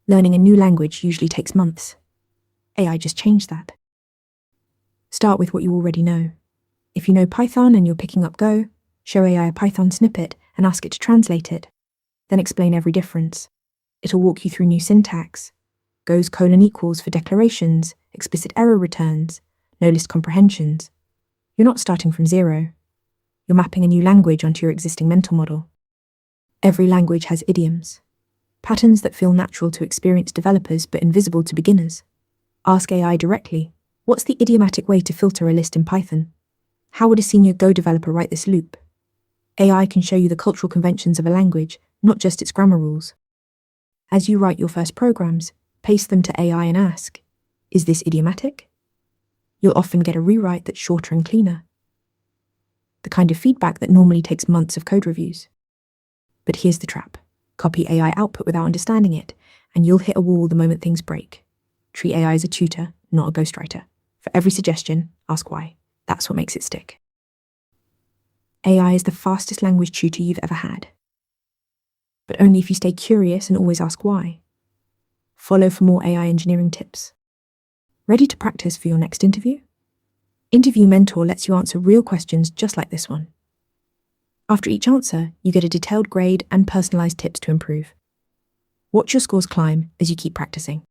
Learning a new language usually takes months. AI just changed that. Start with what you already know. If you know Python and you're picking up Go, show AI a Python snippet and ask it to translate it. Then explain every difference. It'll walk you through new syntax, Go's colon equals for declarations, explicit error returns, no list comprehensions. You're not starting from zero. You're mapping a new language onto your existing mental model. Every language has idioms, patterns that feel natural to experienced developers but invisible to beginners. Ask AI directly, what's the idiomatic way to filter a list in Python? How would a senior Go developer write this loop? AI can show you the cultural conventions of a language, not just its grammar rules. As you write your first programs, paste them to AI and ask, is this idiomatic? You'll often get a rewrite that's shorter and cleaner. The kind of feedback that normally takes months of code reviews. But here's the trap. Copy AI output without understanding it, and you'll hit a wall the moment things break. Treat AI as a tutor, not a ghostwriter. For every suggestion, ask why. That's what makes it stick. AI is the fastest language tutor you've ever had. But only if you stay curious and always ask why. Follow for more AI engineering tips. Ready to practice for your next interview? Interview Mentor lets you answer real questions just like this one. After each answer, you get a detailed grade and personalized tips to improve. Watch your scores climb as you keep practicing.